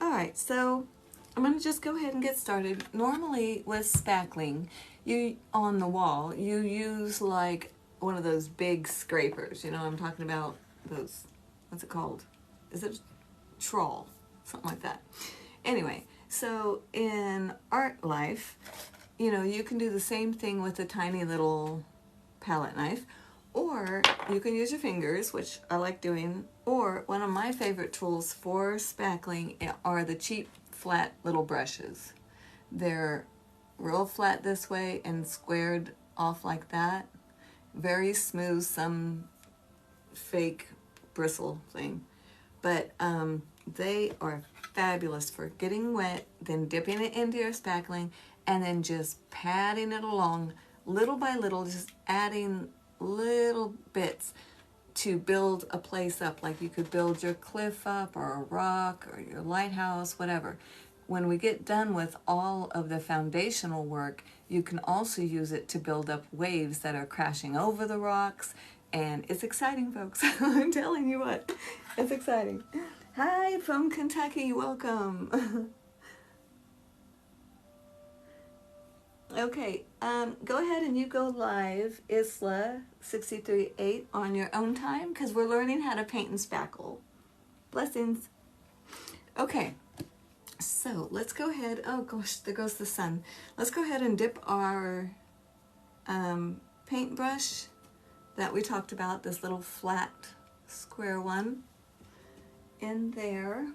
All right, so I'm going to just go ahead and get started. Normally with spackling, you on the wall, you use like one of those big scrapers. You know what I'm talking about? Those, what's it called? Is it trawl? Something like that. Anyway, so in art life, you know, you can do the same thing with a tiny little palette knife, or you can use your fingers, which I like doing, or one of my favorite tools for spackling are the cheap flat little brushes. They're real flat this way and squared off like that. Very smooth, some fake bristle thing. But they are fabulous for getting wet, then dipping it into your spackling, and then just patting it along little by little, just adding little bits to build a place up. Like you could build your cliff up, or a rock, or your lighthouse, whatever. When we get done with all of the foundational work, you can also use it to build up waves that are crashing over the rocks. And it's exciting, folks. I'm telling you what, it's exciting. Hi from Kentucky, welcome. Okay, go ahead and you go live, Isla 63.8 on your own time, because we're learning how to paint and spackle. Blessings. Okay, so let's go ahead. Oh gosh, there goes the sun. Let's go ahead and dip our paintbrush that we talked about, this little flat square one, in there.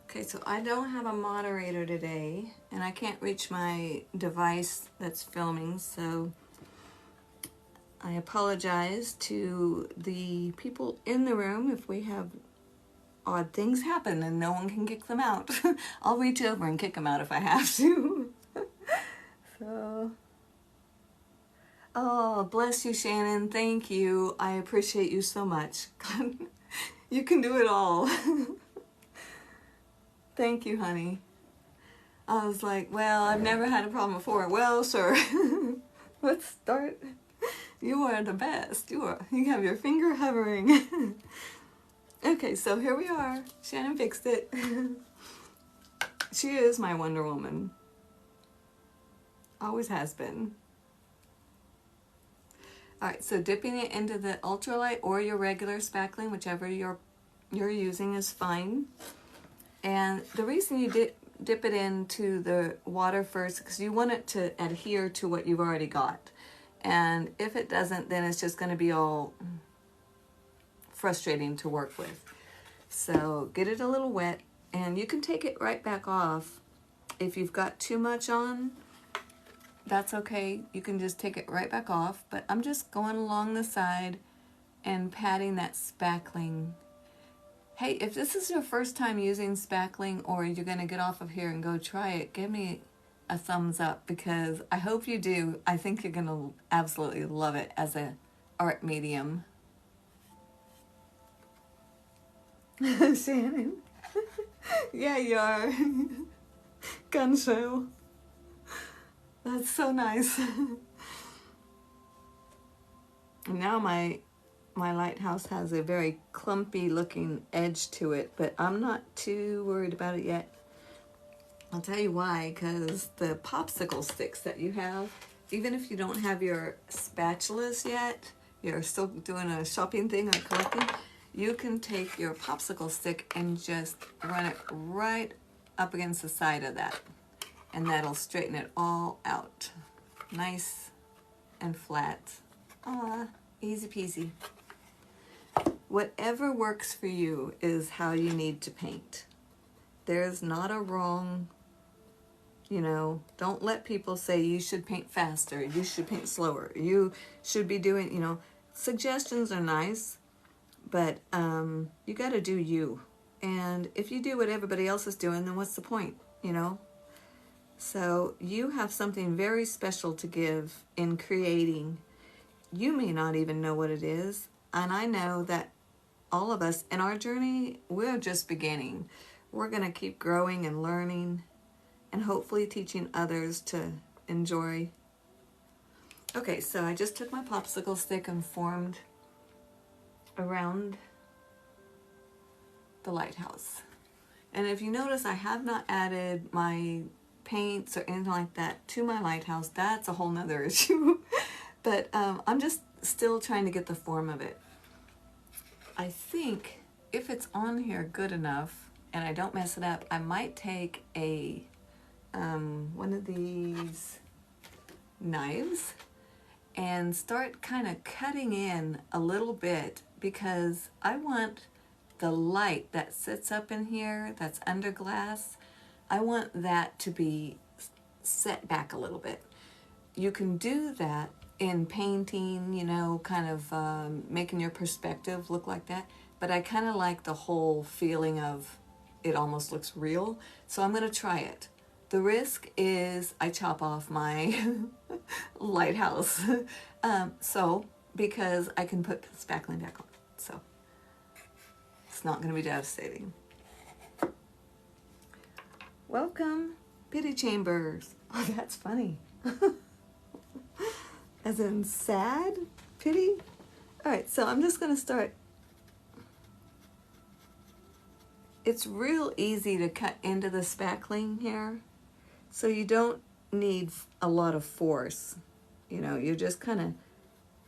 Okay, so I don't have a moderator today, and I can't reach my device that's filming, so I apologize to the people in the room if we have odd things happen and no one can kick them out. I'll reach over and kick them out if I have to. So, oh, bless you, Shannon. Thank you. I appreciate you so much. You can do it all. Thank you, honey. I was like, well, I've never had a problem before. Well, sir, let's start. You are the best. You have your finger hovering. Okay, so here we are. Shannon fixed it. She is my Wonder Woman. Always has been. All right, so dipping it into the ultralight or your regular spackling, whichever you're using is fine. And the reason you dip it into the water first, because you want it to adhere to what you've already got. And if it doesn't, then it's just going to be all frustrating to work with. So get it a little wet, and you can take it right back off. If you've got too much on, that's okay. You can just take it right back off. But I'm just going along the side and patting that spackling. Hey, if this is your first time using spackling, or you're going to get off of here and go try it, give me a thumbs up, because I hope you do. I think you're going to absolutely love it as an art medium. Shannon. Yeah, you are. Gun show. That's so nice. And now my lighthouse has a very clumpy looking edge to it, but I'm not too worried about it yet. I'll tell you why, because the popsicle sticks that you have, even if you don't have your spatulas yet, you're still doing a shopping thing or collecting, you can take your popsicle stick and just run it right up against the side of that, and that'll straighten it all out. Nice and flat. Ah, easy peasy. Whatever works for you is how you need to paint. There's not a wrong, you know, don't let people say you should paint faster, you should paint slower, you should be doing, you know, suggestions are nice, but you got to do you. And if you do what everybody else is doing, then what's the point, you know? So you have something very special to give in creating. You may not even know what it is, and I know that all of us in our journey, we're just beginning. We're going to keep growing and learning, and hopefully teaching others to enjoy Okay, so I just took my popsicle stick and formed around the lighthouse. And if you notice, I have not added my paints or anything like that to my lighthouse. That's a whole nother issue. But I'm just still trying to get the form of it. I think if it's on here good enough and I don't mess it up, I might take a one of these knives and start kind of cutting in a little bit, because I want the light that sits up in here that's under glass, I want that to be set back a little bit. You can do that in painting, you know, kind of making your perspective look like that, but I kind of like the whole feeling of it almost looks real, so I'm going to try it. The risk is I chop off my lighthouse, so because I can put spackling back on, so it's not going to be devastating. Welcome, Pity Chambers. Oh, that's funny. As in sad? Pity? All right, so I'm just going to start. It's real easy to cut into the spackling here, so you don't need a lot of force. You know, you're just kind of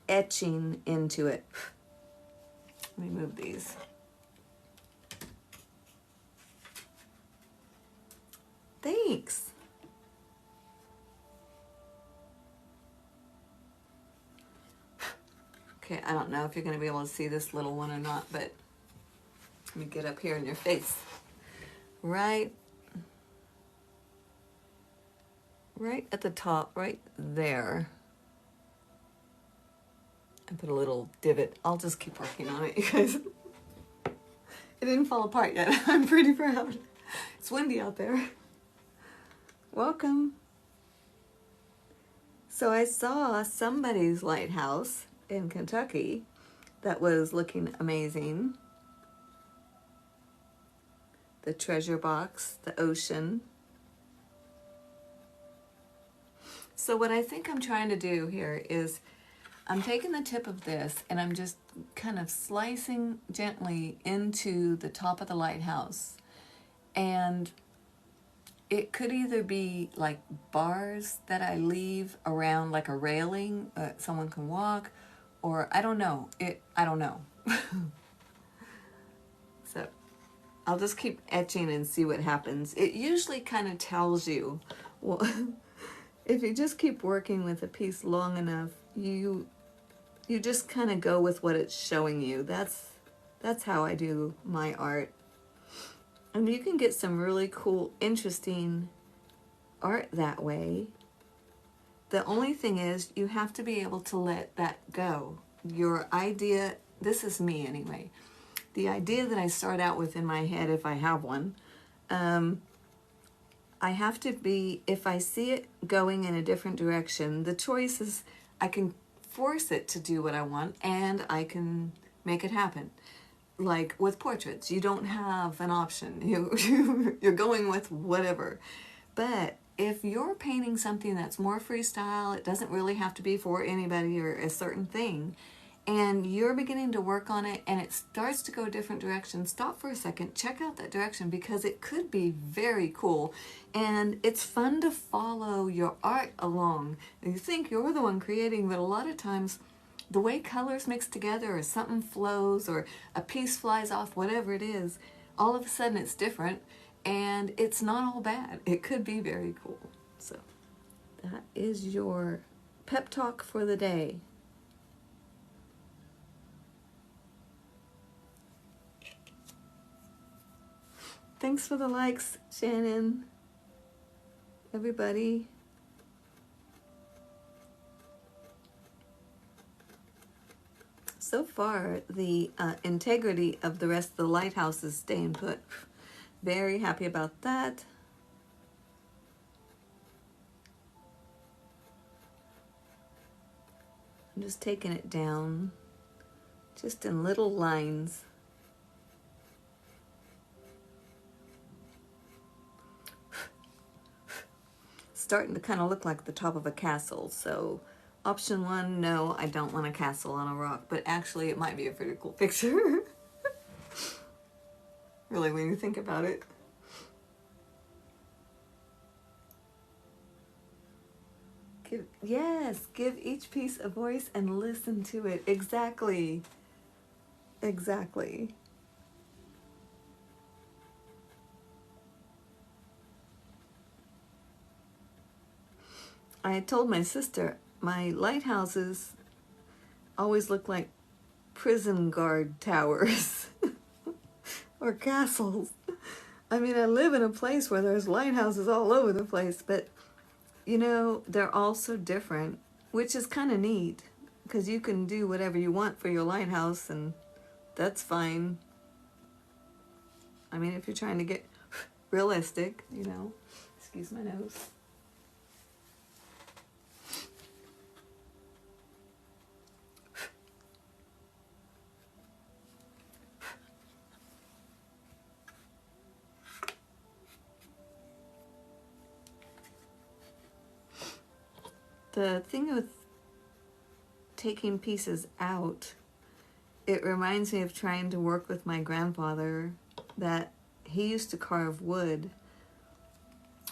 etching into it. Let me move these. Thanks. Okay, I don't know if you're going to be able to see this little one or not, but let me get up here in your face. Right at the top, right there. And put a little divot. I'll just keep working on it, you guys. It didn't fall apart yet. I'm pretty proud. It's windy out there. Welcome. So I saw somebody's lighthouse in Kentucky that was looking amazing. The treasure box, the ocean. So what I think I'm trying to do here is I'm taking the tip of this and I'm just kind of slicing gently into the top of the lighthouse. And it could either be like bars that I leave around like a railing someone can walk, or I don't know. I don't know. So I'll just keep etching and see what happens. It usually kind of tells you, well, if you just keep working with a piece long enough, you just kind of go with what it's showing you. That's how I do my art. And you can get some really cool, interesting art that way. The only thing is you have to be able to let that go. Your idea, this is me anyway, the idea that I start out with in my head, if I have one, I have to be, if I see it going in a different direction, the choice is I can force it to do what I want and I can make it happen. Like with portraits, you don't have an option. You're going with whatever. But if you're painting something that's more freestyle, it doesn't really have to be for anybody or a certain thing, and you're beginning to work on it and it starts to go a different direction, stop for a second, check out that direction, because it could be very cool. And it's fun to follow your art along. You think you're the one creating, but a lot of times the way colors mix together, or something flows, or a piece flies off, whatever it is, all of a sudden it's different, and it's not all bad. It could be very cool. So that is your pep talk for the day. Thanks for the likes, Shannon. Everybody. So far, the integrity of the rest of the lighthouse is staying put. Very happy about that. I'm just taking it down, just in little lines. Starting to kind of look like the top of a castle, so Option 1, no, I don't want a castle on a rock, but actually it might be a pretty cool picture. Really, when you think about it. Yes, give each piece a voice and listen to it. Exactly. Exactly. I told my sister, my lighthouses always look like prison guard towers or castles. I mean, I live in a place where there's lighthouses all over the place, but you know, they're all so different, which is kind of neat because you can do whatever you want for your lighthouse, and that's fine. I mean, if you're trying to get realistic, you know. Excuse my nose. The thing with taking pieces out, it reminds me of trying to work with my grandfather, that he used to carve wood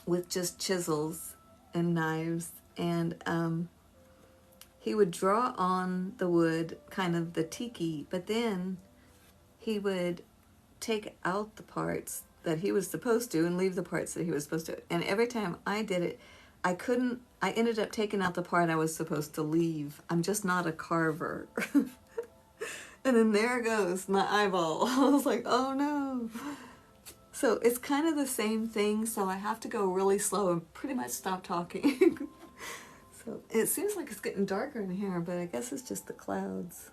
with just chisels and knives, and he would draw on the wood kind of the tiki, but then he would take out the parts that he was supposed to and leave the parts that he was supposed to. And every time I did it, I ended up taking out the part I was supposed to leave. I'm just not a carver. And then there goes my eyeball. I was like, oh no. So it's kind of the same thing, so I have to go really slow and pretty much stop talking. So it seems like it's getting darker in here, but I guess it's just the clouds.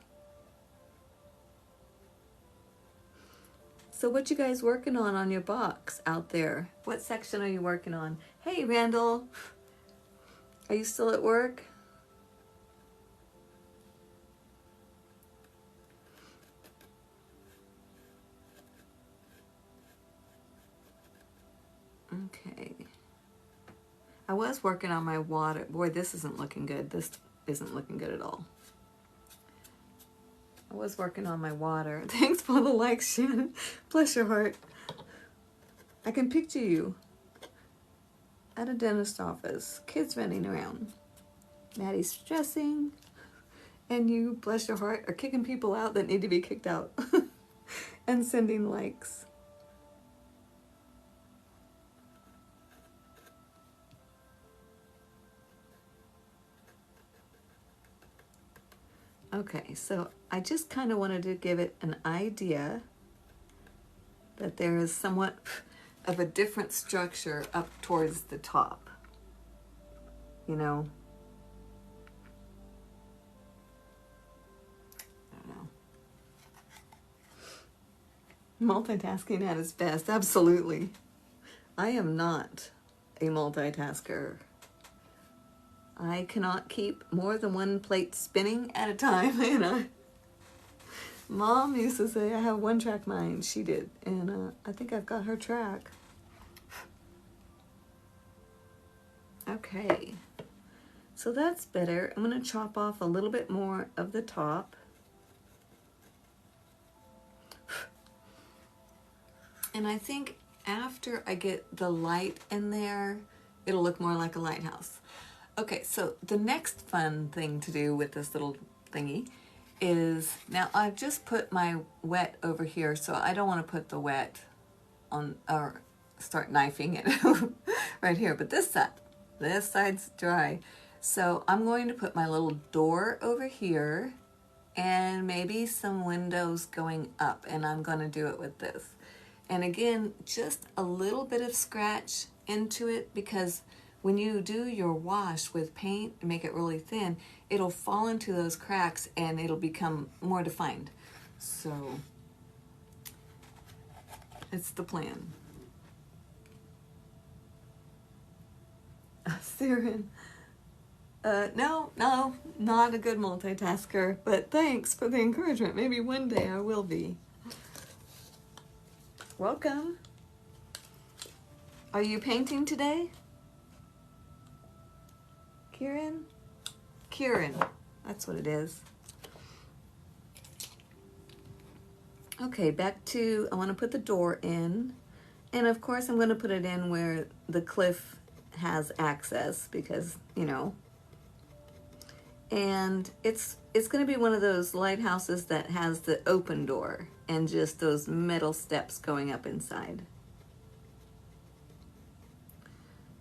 So what you guys working on your box out there? What section are you working on? Hey, Randall. Are you still at work? Okay. I was working on my water. Boy, this isn't looking good. This isn't looking good at all. I was working on my water. Thanks for the like, Shannon. Bless your heart. I can picture you at a dentist office, kids running around. Maddie's stressing, and you, bless your heart, are kicking people out that need to be kicked out and sending likes. Okay, so I just kind of wanted to give it an idea that there is somewhat of a different structure up towards the top, you know. I don't know. Multitasking at its best, absolutely. I am not a multitasker. I cannot keep more than one plate spinning at a time, you know. Mom used to say I have one track mind. She did, and I think I've got her track. Okay, so that's better. I'm going to chop off a little bit more of the top. And I think after I get the light in there, it'll look more like a lighthouse. Okay, so the next fun thing to do with this little thingy is, now I've just put my wet over here, so I don't want to put the wet on, or start knifing it right here, but this side's dry. So I'm going to put my little door over here and maybe some windows going up, and I'm going to do it with this. And again, just a little bit of scratch into it, because when you do your wash with paint and make it really thin, it'll fall into those cracks and it'll become more defined. So it's the plan. Siren. No, not a good multitasker, but thanks for the encouragement. Maybe one day I will be. Welcome. Are you painting today? Kieran. That's what it is. Okay, back to, I want to put the door in. And of course I'm going to put it in where the cliff has access because, you know. And it's going to be one of those lighthouses that has the open door and just those metal steps going up inside.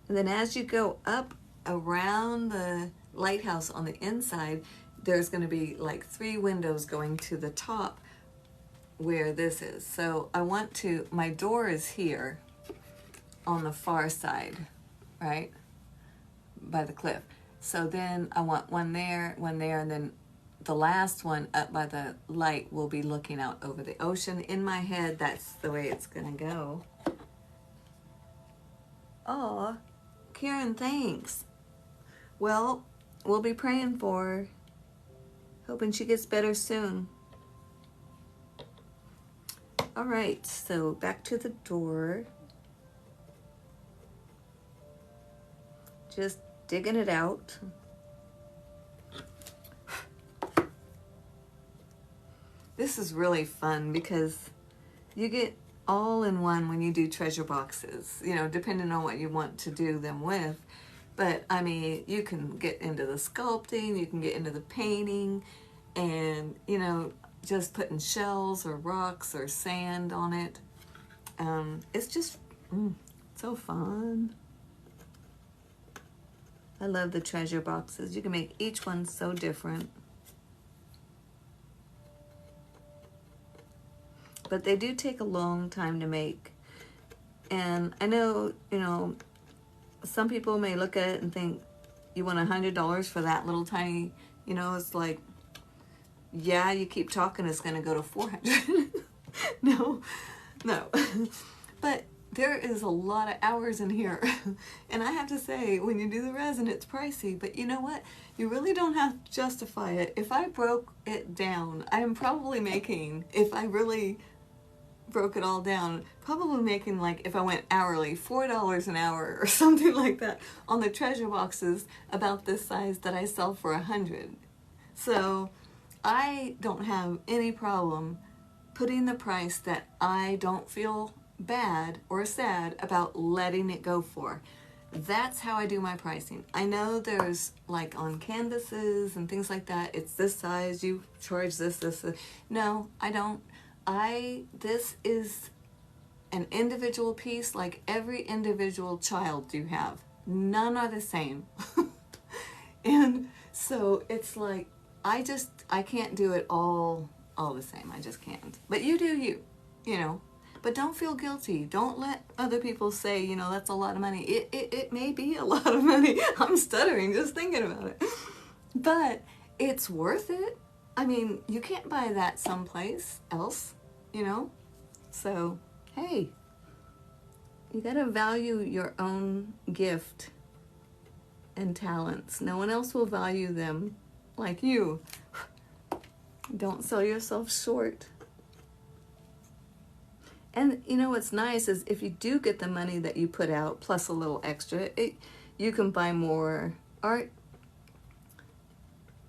And then as you go up around the lighthouse on the inside, there's going to be like 3 windows going to the top where this is. So I want to, my door is here on the far side, right, by the cliff. So then I want one there, and then the last one up by the light will be looking out over the ocean. In my head, that's the way it's gonna go. Oh, Karen, thanks. Well, we'll be praying for her, hoping she gets better soon. All right, so back to the door. Just digging it out. This is really fun because you get all in one when you do treasure boxes, you know, depending on what you want to do them with. But I mean, you can get into the sculpting, you can get into the painting, and, you know, just putting shells or rocks or sand on it. It's just so fun. I love the treasure boxes. You can make each one so different. But they do take a long time to make. And I know, you know, some people may look at it and think, you want $100 for that little tiny, you know, it's like, yeah, you keep talking, it's going to go to 400. No. But there is a lot of hours in here. And I have to say, when you do the resin, it's pricey. But you know what? You really don't have to justify it. If I broke it down, I am probably making, if I really broke it all down, probably making, like, if I went hourly, $4 an hour or something like that on the treasure boxes about this size that I sell for $100. So I don't have any problem putting the price that I don't feel bad or sad about letting it go for. That's how I do my pricing. I know there's, like, on canvases and things like that, it's this size, you charge this. No, I don't. This is an individual piece, like every individual child you have. None are the same. And so it's like, I can't do it all the same. I just can't. But you do you, you know. But don't feel guilty. Don't let other people say, you know, that's a lot of money. It may be a lot of money. I'm stuttering just thinking about it. But it's worth it. I mean, you can't buy that someplace else, you know. So, hey, you gotta value your own gift and talents. No one else will value them like you. Don't sell yourself short. And you know what's nice is if you do get the money that you put out plus a little extra, you can buy more art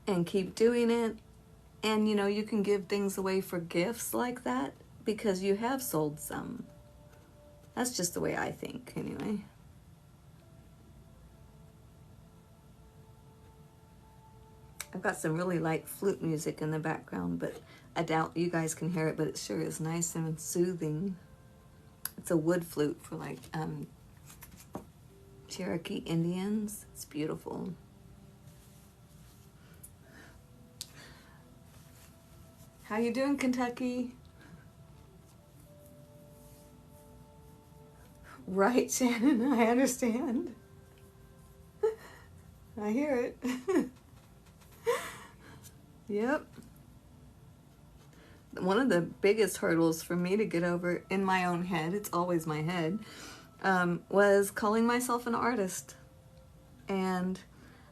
and keep doing it. And you know, you can give things away for gifts like that because you have sold some. That's just the way I think, anyway. I've got some really light flute music in the background, but I doubt you guys can hear it, but it sure is nice and soothing. It's a wood flute for, like, Cherokee Indians. It's beautiful. How you doing, Kentucky? Right, Shannon, I understand. I hear it. Yep. One of the biggest hurdles for me to get over in my own head, it's always my head, was calling myself an artist. And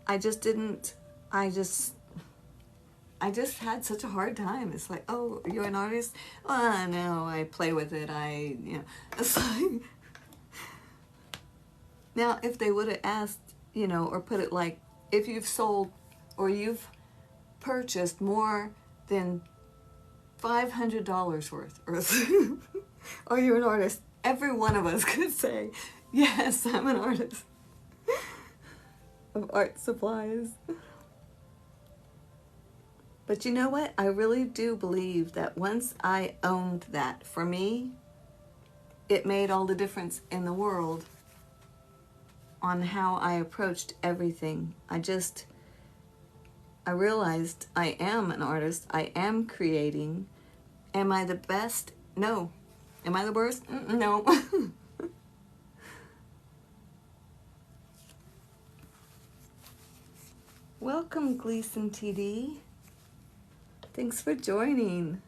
I just had such a hard time. It's like, oh, you're an artist? Oh, no, I play with it. You know, it's like, now, if they would have asked, you know, or put it like, if you've sold or you've purchased more than $500 worth, or you're an artist, every one of us could say, yes, I'm an artist of art supplies. But you know what? I really do believe that once I owned that, for me, it made all the difference in the world on how I approached everything. I realized I am an artist. I am creating. Am I the best? No. Am I the worst? No. Welcome, Gleason TD. Thanks for joining.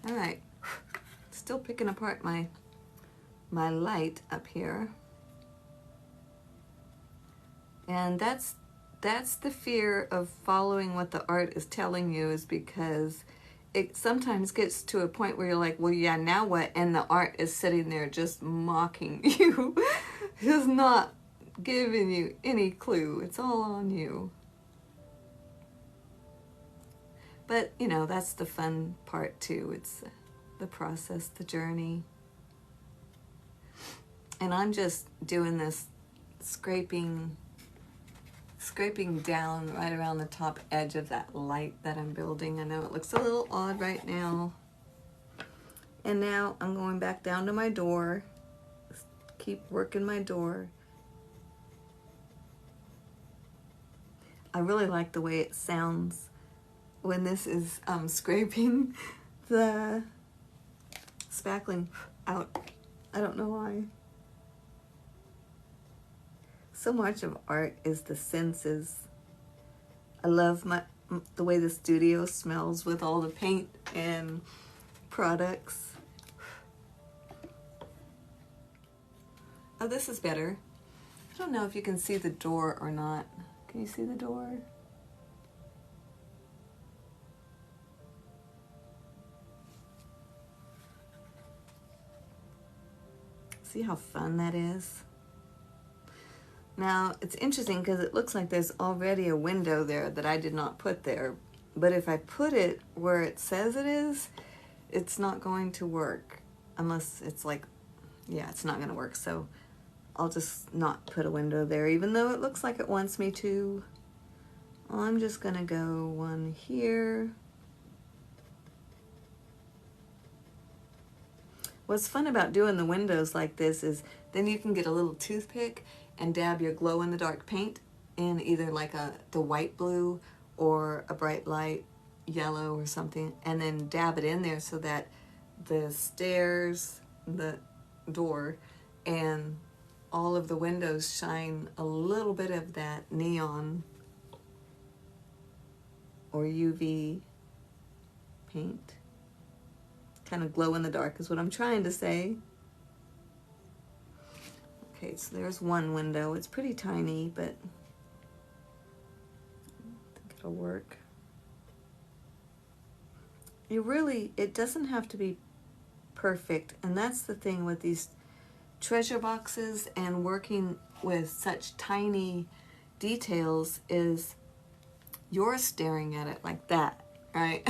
All right. Still picking apart my light up here. And that's the fear of following what the art is telling you, is because it sometimes gets to a point where you're like, well, yeah, now what? And the art is sitting there just mocking you. Just not giving you any clue. It's all on you. But, you know, that's the fun part too. It's the process, the journey. And I'm just doing this scraping down right around the top edge of that light that I'm building. I know it looks a little odd right now. And now I'm going back down to my door. Keep working my door. I really like the way it sounds when this is scraping the spackling out. I don't know why. So much of art is the senses. I love the way the studio smells with all the paint and products. Oh, this is better. I don't know if you can see the door or not. Can you see the door? See how fun that is? Now, it's interesting because it looks like there's already a window there that I did not put there. But if I put it where it says it is, it's not going to work. Unless it's like, yeah, it's not going to work. So I'll just not put a window there, even though it looks like it wants me to. I'm just going to go one here. What's fun about doing the windows like this is then you can get a little toothpick and dab your glow-in-the-dark paint in either like the white blue or a bright light yellow or something, and then dab it in there so that the stairs, the door, and all of the windows shine a little bit of that neon or UV paint. Kind of glow in the dark is what I'm trying to say. Okay, so there's one window. It's pretty tiny, but I think it'll work. It doesn't have to be perfect, and that's the thing with these treasure boxes and working with such tiny details is you're staring at it like that, right?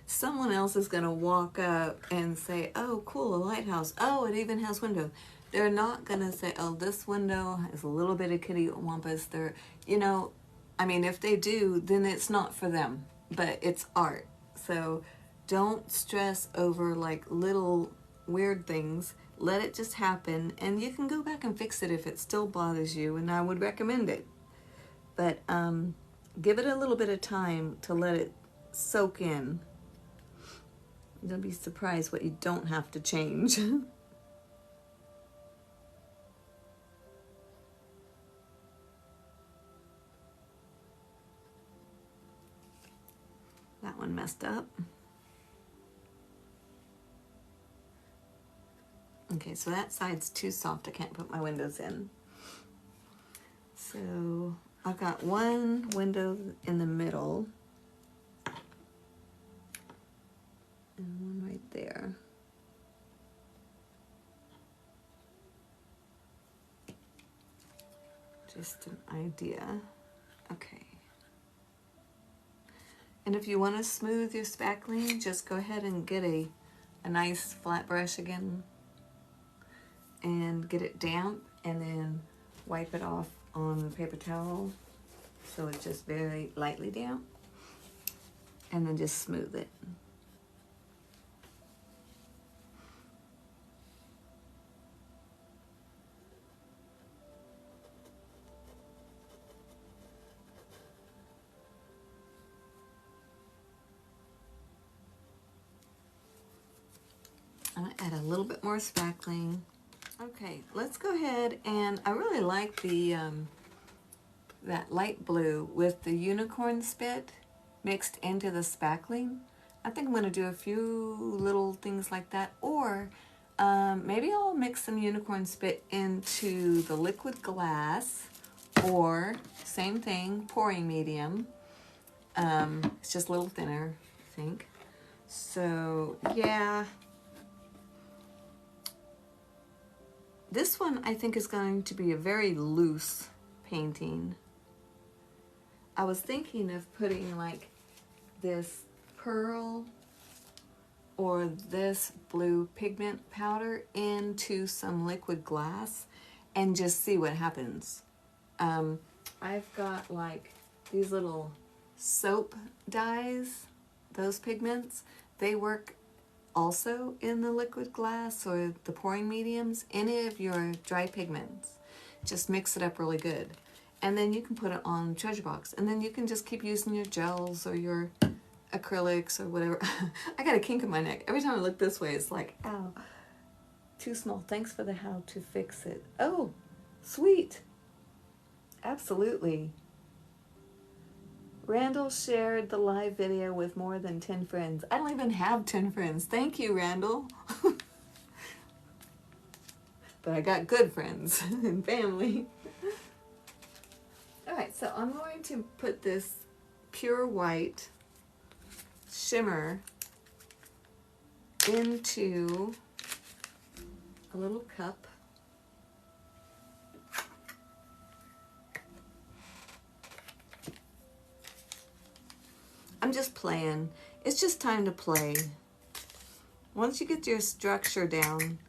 Someone else is going to walk up and say, oh, cool, a lighthouse. Oh, it even has windows. They're not going to say, oh, this window has a little bit of kitty wampus. You know, I mean, if they do, then it's not for them, but it's art. So don't stress over like little weird things. Let it just happen, and you can go back and fix it if it still bothers you, and I would recommend it. But give it a little bit of time to let it soak in. You'll be surprised what you don't have to change. That one messed up. Okay, so that side's too soft. I can't put my windows in. So I've got one window in the middle and one right there. Just an idea. Okay. And if you want to smooth your spackling, just go ahead and get a nice flat brush again and get it damp, and then wipe it off on a paper towel so it's just very lightly damp, and then just smooth it. I'm gonna add a little bit more spackling. Okay, let's go ahead, and I really like the that light blue with the unicorn spit mixed into the spackling. I think I'm gonna do a few little things like that, or maybe I'll mix some unicorn spit into the liquid glass, or same thing, pouring medium. It's just a little thinner, I think. So yeah. This one I think is going to be a very loose painting. I was thinking of putting like this pearl or this blue pigment powder into some liquid glass and just see what happens. I've got like these little soap dyes, those pigments, they work also in the liquid glass or the pouring mediums, any of your dry pigments. Just mix it up really good. And then you can put it on treasure box. And then you can just keep using your gels or your acrylics or whatever. I got a kink in my neck. Every time I look this way, it's like, ow, too small. Thanks for the how to fix it. Oh, sweet. Absolutely. Randall shared the live video with more than 10 friends. I don't even have 10 friends. Thank you, Randall. But I got good friends and family. All right, so I'm going to put this pure white shimmer into a little cup. I'm just playing. It's just time to play. Once you get your structure down,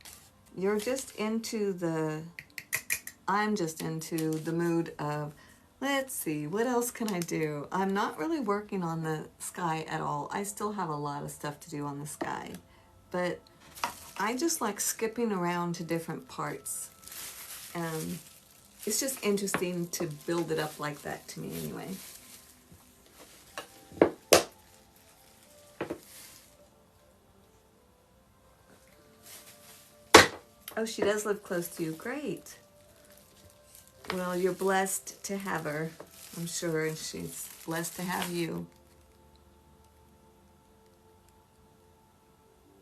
you're just into the, I'm just into the mood of, let's see, what else can I do? I'm not really working on the sky at all. I still have a lot of stuff to do on the sky, but I just like skipping around to different parts. It's just interesting to build it up like that to me anyway. Oh, she does live close to you. Great. Well, you're blessed to have her, I'm sure, and she's blessed to have you.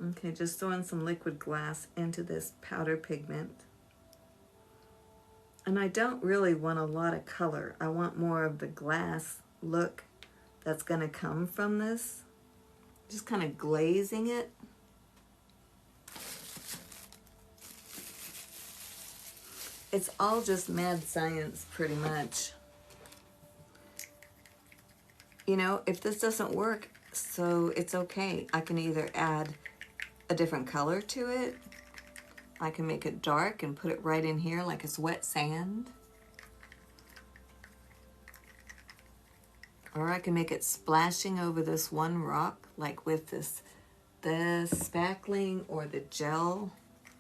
Okay, just throwing some liquid glass into this powder pigment. And I don't really want a lot of color. I want more of the glass look that's going to come from this. Just kind of glazing it. It's all just mad science, pretty much. You know, if this doesn't work, so it's okay. I can either add a different color to it. I can make it dark and put it right in here like it's wet sand. Or I can make it splashing over this one rock, like with the spackling or the gel.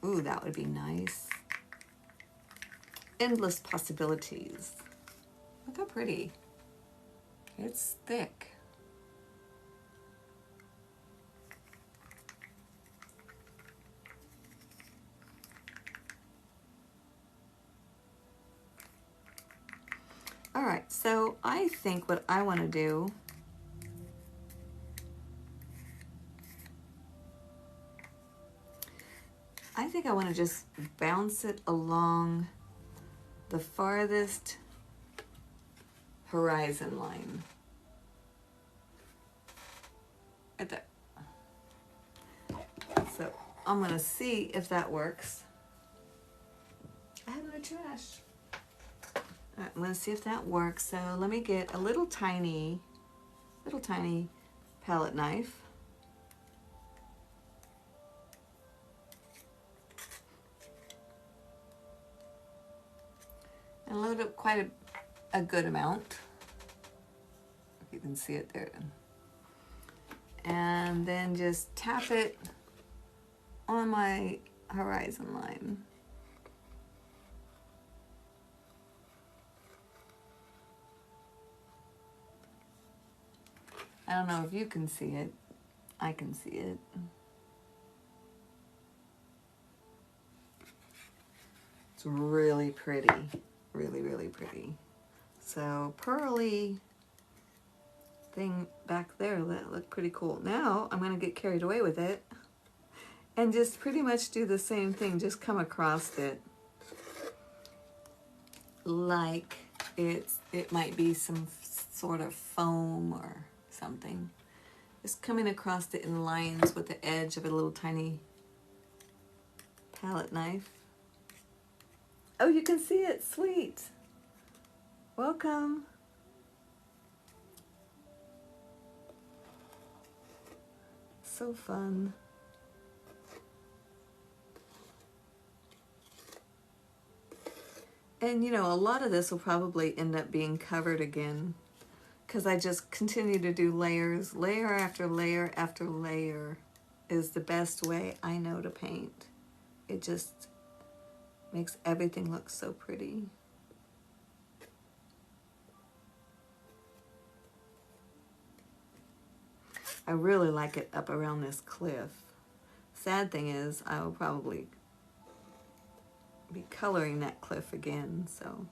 Ooh, that would be nice. Endless possibilities. Look how pretty. It's thick. All right, so I think what I want to do I want to just bounce it along the farthest horizon line. Right there. So I'm going to see if that works. I have no trash. All right, let's see if that works. So let me get a little tiny palette knife. And load up quite a good amount. If you can see it there. And then just tap it on my horizon line. I don't know if you can see it. I can see it. It's really pretty. Really, really pretty. So pearly thing back there, that looked pretty cool. Now I'm going to get carried away with it and just pretty much do the same thing. Just come across it like it might be some sort of foam or something. Just coming across it in lines with the edge of a little tiny palette knife. Oh, you can see it. Sweet. Welcome. So fun. And you know, a lot of this will probably end up being covered again because I just continue to do layers. Layer after layer after layer is the best way I know to paint. It just makes everything look so pretty. I really like it up around this cliff. Sad thing is, I will probably be coloring that cliff again, so.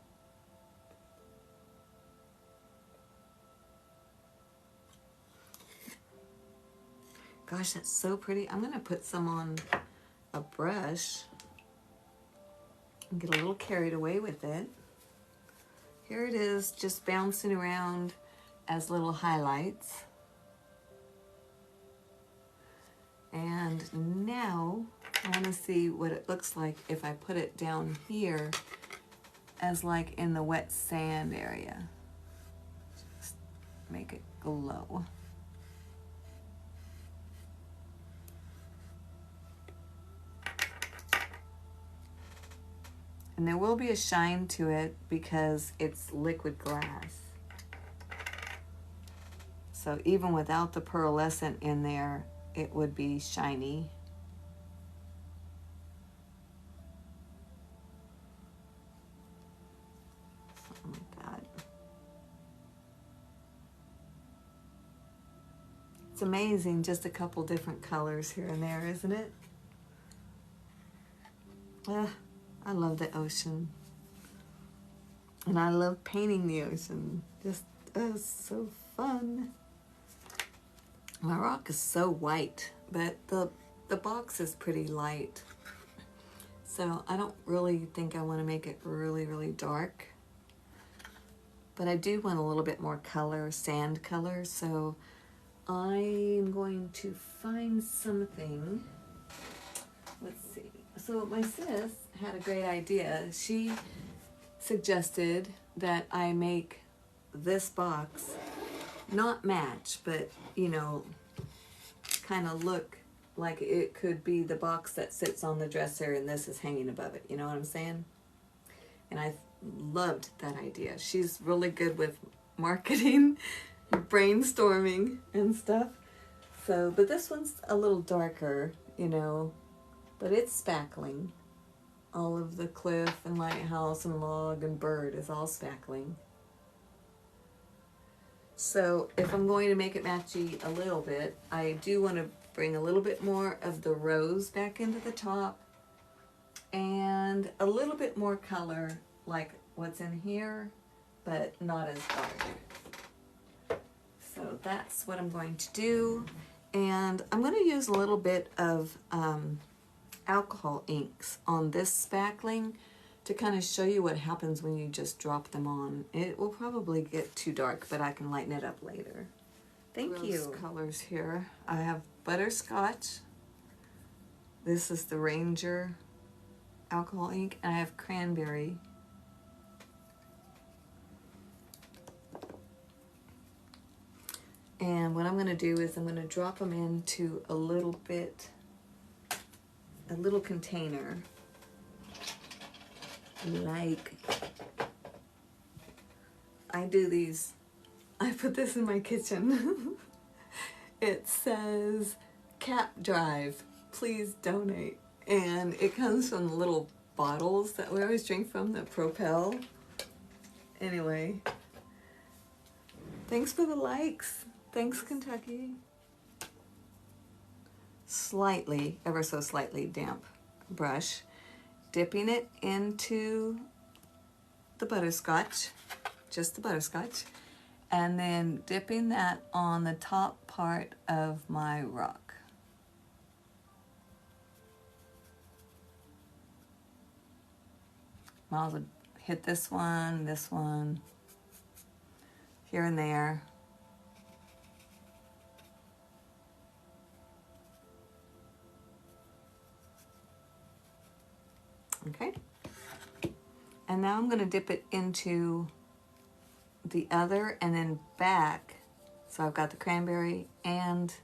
Gosh, that's so pretty. I'm gonna put some on a brush and get a little carried away with it. Here it is, just bouncing around as little highlights. And now I want to see what it looks like if I put it down here as like in the wet sand area. Just make it glow. And there will be a shine to it because it's liquid glass. So even without the pearlescent in there, it would be shiny. Something like that. It's amazing, just a couple different colors here and there, isn't it? I love the ocean. And I love painting the ocean. Just, it's so fun. My rock is so white, but the box is pretty light. So I don't really think I want to make it really, really dark. But I do want a little bit more color, sand color. So I'm going to find something. Let's see. So my sis had a great idea. She suggested that I make this box not match, but you know, kind of look like it could be the box that sits on the dresser and this is hanging above it. You know what I'm saying? And I loved that idea. She's really good with marketing, brainstorming and stuff. So, but this one's a little darker, you know, but it's spackling. All of the cliff and lighthouse and log and bird is all spackling. So if I'm going to make it matchy a little bit, I do want to bring a little bit more of the rose back into the top and a little bit more color like what's in here, but not as dark. So that's what I'm going to do. And I'm going to use a little bit of alcohol inks on this spackling to kind of show you what happens when you just drop them on. It will probably get too dark, but I can lighten it up later. Thank you. Colors here. I have butterscotch. This is the Ranger alcohol ink, and I have cranberry. And what I'm going to do is I'm going to drop them into a little container, like I do these. I put this in my kitchen. It says cap drive, please donate. And it comes from the little bottles that we always drink from that propel. Anyway, thanks for the likes. Thanks, Kentucky. Slightly, ever so slightly damp brush, dipping it into the butterscotch, just the butterscotch, and then dipping that on the top part of my rock. I'll hit this one, here and there. Okay. And now I'm going to dip it into the other and then back. So I've got the cranberry and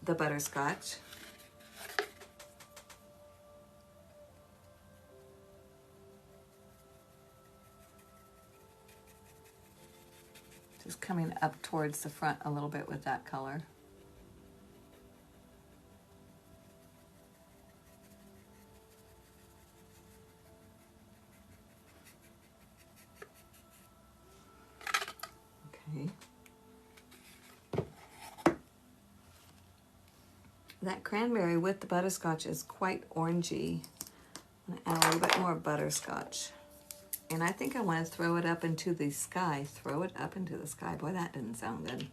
the butterscotch. Just coming up towards the front a little bit with that color. Okay. That cranberry with the butterscotch is quite orangey. I'm going to add a little bit more butterscotch. And I think I want to throw it up into the sky. Throw it up into the sky. Boy, that didn't sound good.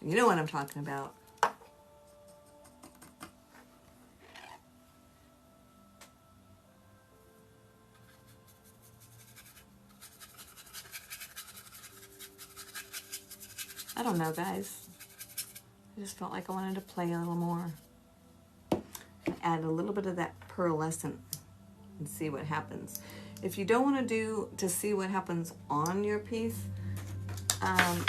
You know what I'm talking about. I don't know, guys. I just felt like I wanted to play a little more. Add a little bit of that pearlescent and see what happens. If you don't want to see what happens on your piece,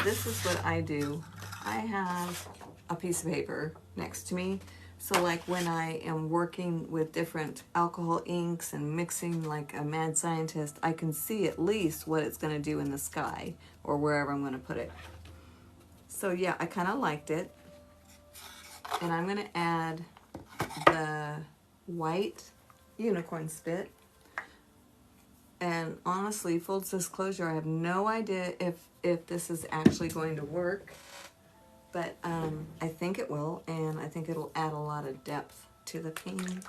this is what I do. I have a piece of paper next to me. So like when I am working with different alcohol inks and mixing like a mad scientist, I can see at least what it's going to do in the sky or wherever I'm going to put it. So yeah, I kind of liked it. And I'm going to add the white unicorn spit. And honestly, full disclosure, I have no idea if this is actually going to work. But I think it will, and I think it'll add a lot of depth to the painting.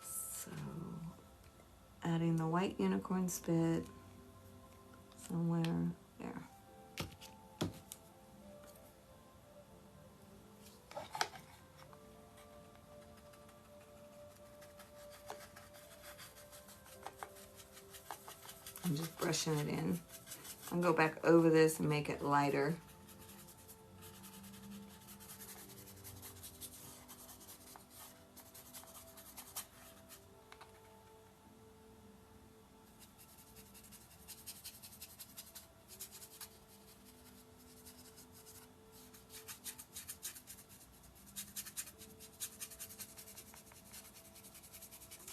So, adding the white unicorn spit somewhere there. I'm just brushing it in. I'll go back over this and make it lighter.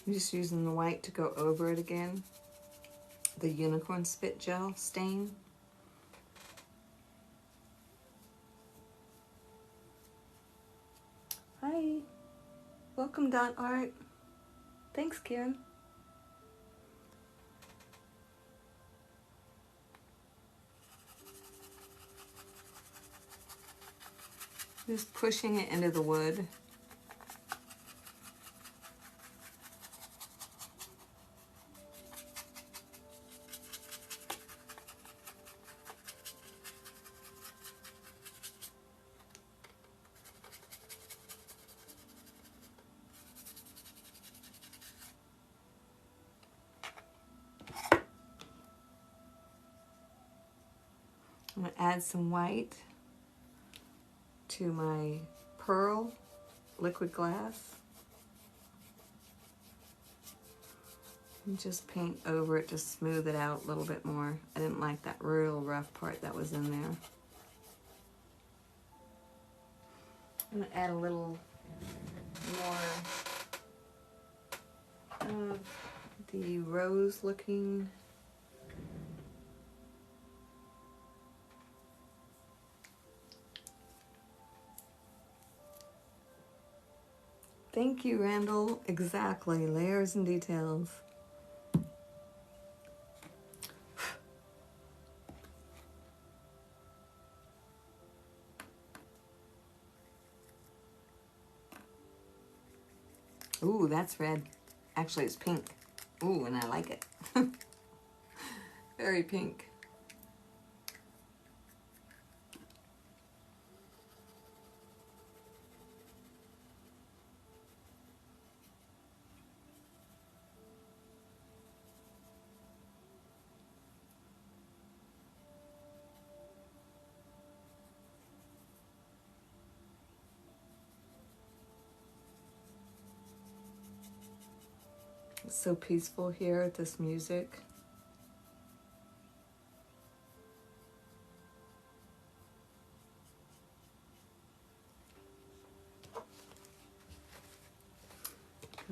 I'm just using the white to go over it again. The unicorn spit gel stain. Hi, welcome Dot Art. Thanks, Karen. Just pushing it into the wood. I'm going to add some white to my pearl liquid glass. And just paint over it to smooth it out a little bit more. I didn't like that real rough part that was in there. I'm gonna add a little more of the rose looking Thank you, Randall. Exactly, layers and details. Ooh, that's red. Actually, it's pink. Ooh, and I like it. Very pink. It's so peaceful here with this music.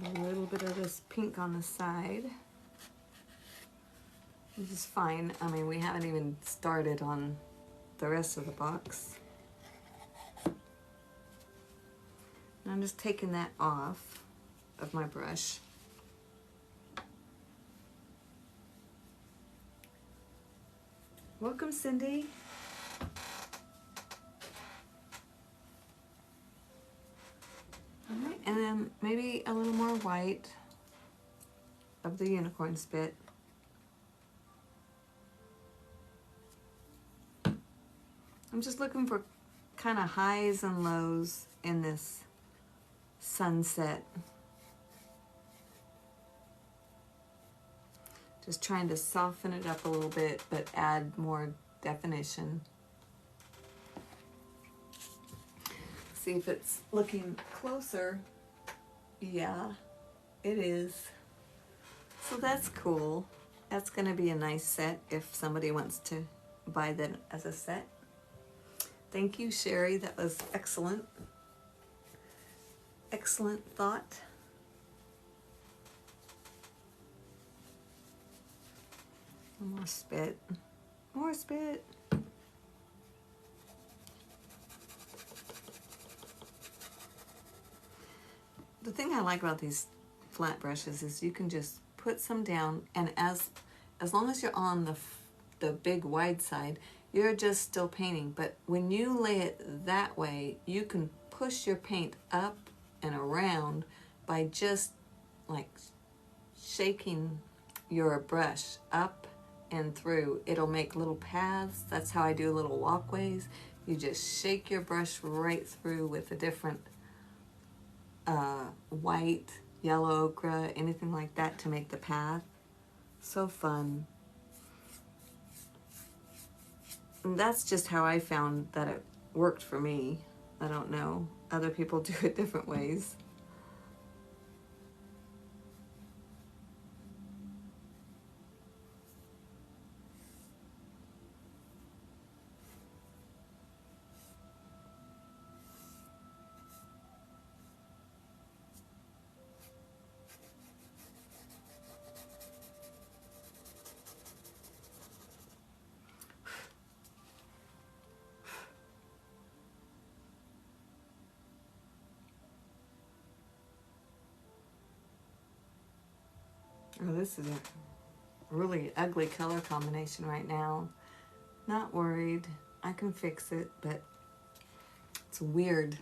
Put a little bit of this pink on the side. This is fine. I mean, we haven't even started on the rest of the box. And I'm just taking that off of my brush. Welcome, Cindy. All right, and then maybe a little more white of the unicorn spit. I'm just looking for kind of highs and lows in this sunset. Just trying to soften it up a little bit, but add more definition. See if it's looking closer. Yeah, it is. So that's cool. That's gonna be a nice set if somebody wants to buy that as a set. Thank you, Sherry. That was excellent. Excellent thought. More spit. More spit. The thing I like about these flat brushes is you can just put some down, and as long as you're on the big wide side, you're just still painting. But when you lay it that way, you can push your paint up and around by just like shaking your brush up and through. It'll make little paths. That's how I do little walkways. You just shake your brush right through with a different white, yellow ochre, anything like that to make the path. So fun. And that's just how I found that it worked for me. I don't know. Other people do it different ways. Oh, this is a really ugly color combination right now. Not worried. I can fix it, but it's weird.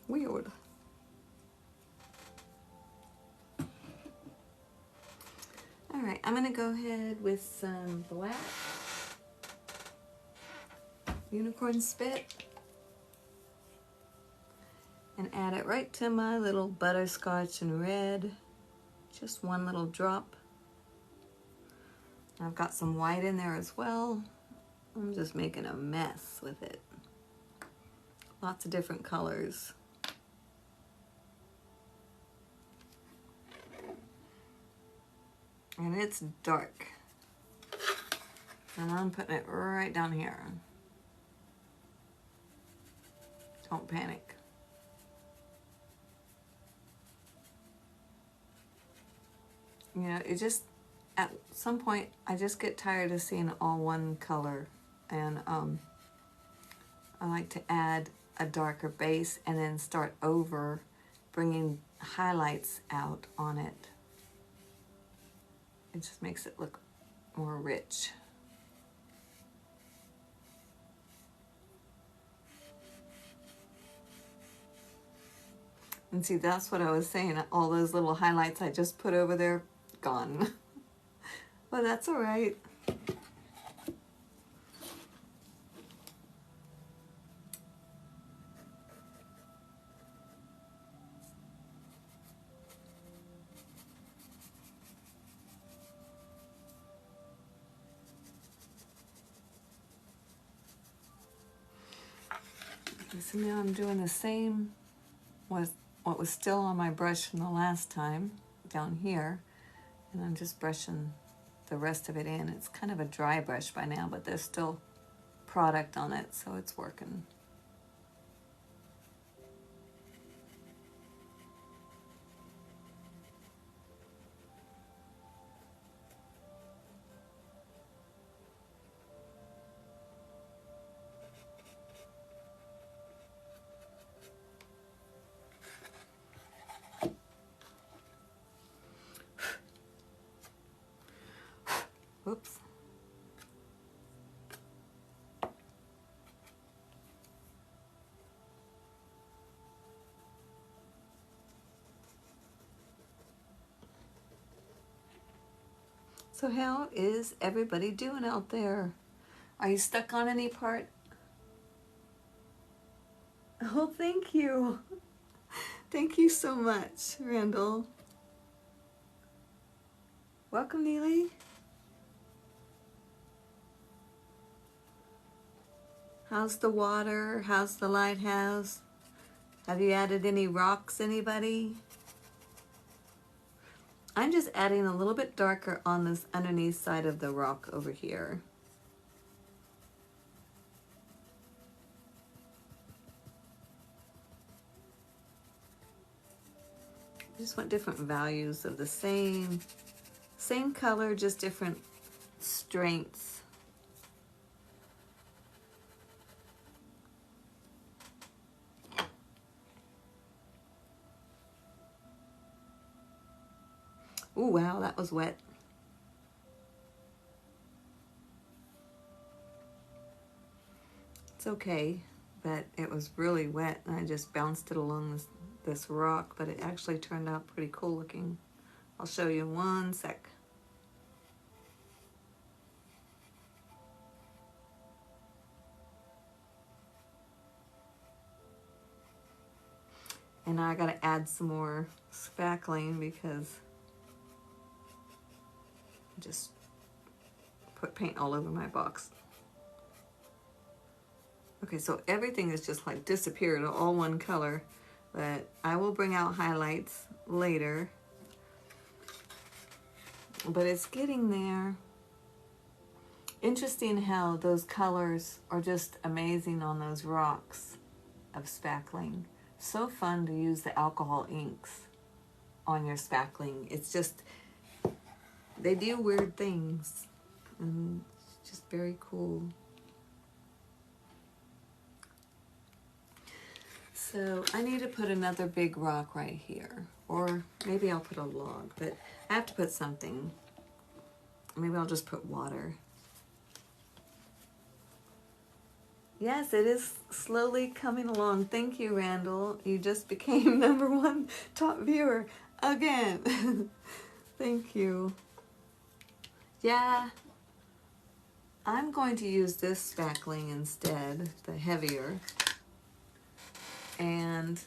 Weird. All right, I'm gonna go ahead with some black unicorn spit and add it right to my little butterscotch and red. Just one little drop. I've got some white in there as well. I'm just making a mess with it. Lots of different colors. And it's dark. And I'm putting it right down here. Don't panic. You know, it just, at some point, I just get tired of seeing all one color. And I like to add a darker base and then start over, bringing highlights out on it. It just makes it look more rich. And see, that's what I was saying. All those little highlights I just put over there, gone. But that's all right. Okay, so now I'm doing the same with what was still on my brush from the last time down here, and I'm just brushing the rest of it in. It's kind of a dry brush by now, but there's still product on it, so it's working. Whoops. So how is everybody doing out there? Are you stuck on any part? Oh, thank you. Thank you so much, Randall. Welcome, Neely. How's the water? How's the lighthouse? Have you added any rocks, anybody? I'm just adding a little bit darker on this underneath side of the rock over here. I just want different values of the same color, just different strengths. Oh, wow, that was wet. It's okay, but it was really wet and I just bounced it along this rock, but it actually turned out pretty cool looking. I'll show you in one sec. And now I gotta add some more spackling because I just put paint all over my box. Okay, so everything is just like disappeared, all one color, but I will bring out highlights later. But it's getting there. Interesting how those colors are just amazing on those rocks of spackling. So fun to use the alcohol inks on your spackling. It's just, they do weird things, and it's just very cool. So I need to put another big rock right here, or maybe I'll put a log, but I have to put something. Maybe I'll just put water. Yes, it is slowly coming along. Thank you, Randall. You just became #1 top viewer again. Thank you. Yeah, I'm going to use this spackling instead, the heavier. And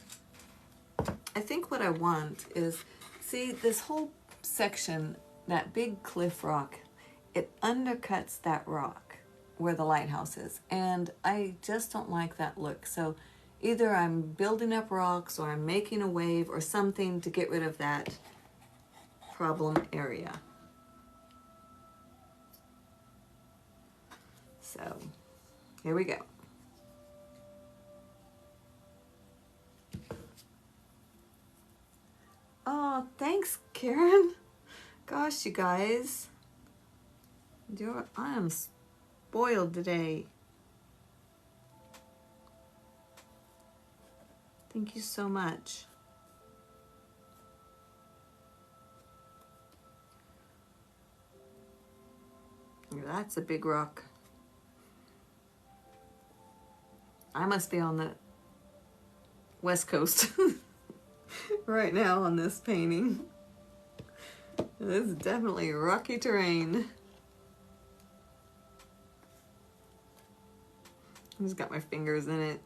I think what I want is, see this whole section, that big cliff rock, it undercuts that rock where the lighthouse is, and I just don't like that look. So either I'm building up rocks or I'm making a wave or something to get rid of that problem area. So here we go. Oh, thanks, Karen. Gosh, you guys. I am spoiled today. Thank you so much. That's a big rock. I must be on the West Coast right now on this painting. This is definitely rocky terrain. I just got my fingers in it.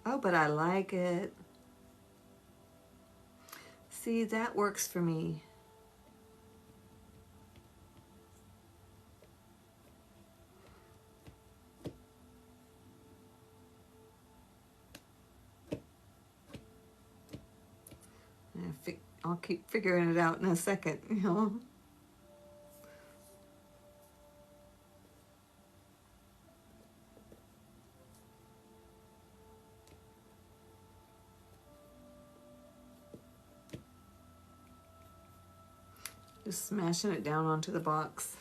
Oh, but I like it. See, that works for me. I'll keep figuring it out in a second, you know. Just smashing it down onto the box.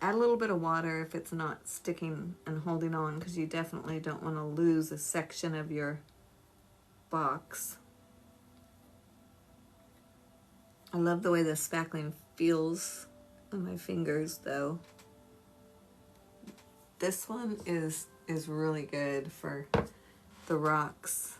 Add a little bit of water if it's not sticking and holding on, because you definitely don't want to lose a section of your box. I love the way the spackling feels on my fingers though. This one is really good for the rocks.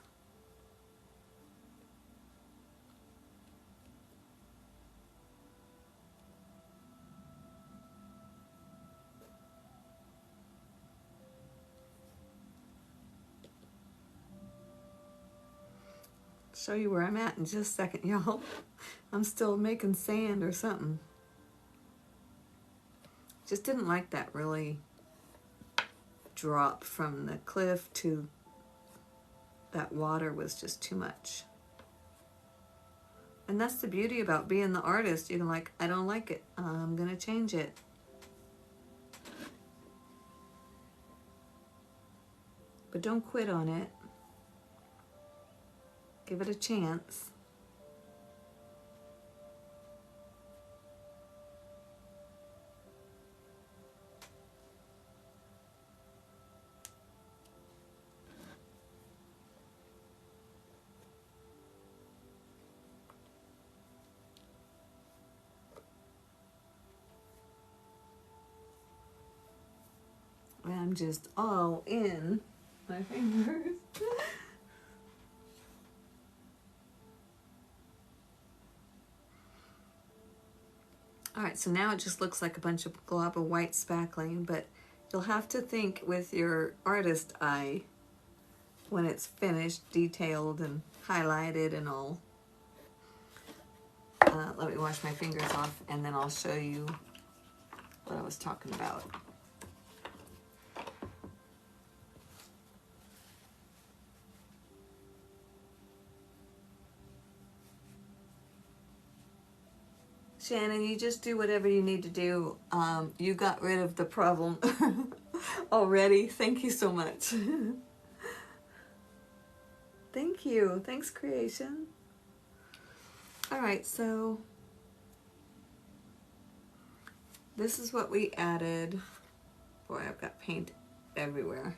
Show you where I'm at in just a second, y'all. I'm still making sand or something. Just didn't like that really drop from the cliff to that water was just too much. And that's the beauty about being the artist. You can like, I don't like it. I'm gonna change it. But don't quit on it. Give it a chance. I'm just all in my fingers. All right, so now it just looks like a bunch of glob of white spackling, but you'll have to think with your artist eye when it's finished, detailed and highlighted and all. Let me wash my fingers off and then I'll show you what I was talking about. Shannon, you just do whatever you need to do. You got rid of the problem already. Thank you so much. Thank you. Thanks, creation. All right, so this is what we added. Boy, I've got paint everywhere.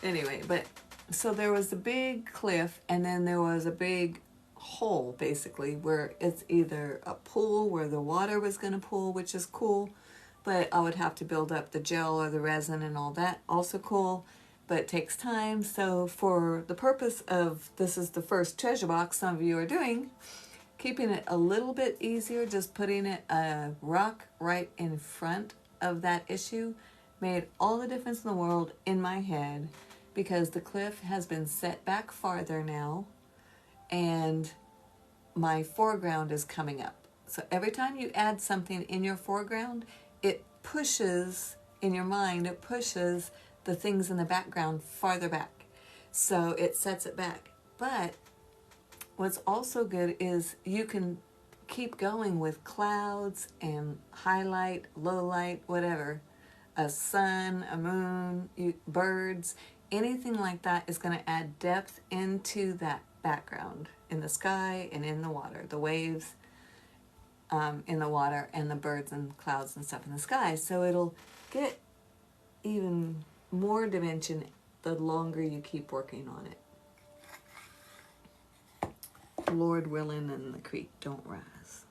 Anyway, but so there was a big cliff and then there was a big hole basically where it's either a pool where the water was going to pool, which is cool, but I would have to build up the gel or the resin and all that, also cool, but it takes time. So for the purpose of this is the first treasure box some of you are doing, keeping it a little bit easier, just putting it a rock right in front of that issue made all the difference in the world in my head, because the cliff has been set back farther now and my foreground is coming up. So every time you add something in your foreground, it pushes, in your mind, it pushes the things in the background farther back. So it sets it back. But what's also good is you can keep going with clouds and highlight, low light, whatever. a sun, a moon, birds, anything like that is going to add depth into that background in the sky and in the water, the waves in the water and the birds and clouds and stuff in the sky. So it'll get even more dimension the longer you keep working on it. Lord willing and the creek don't rise.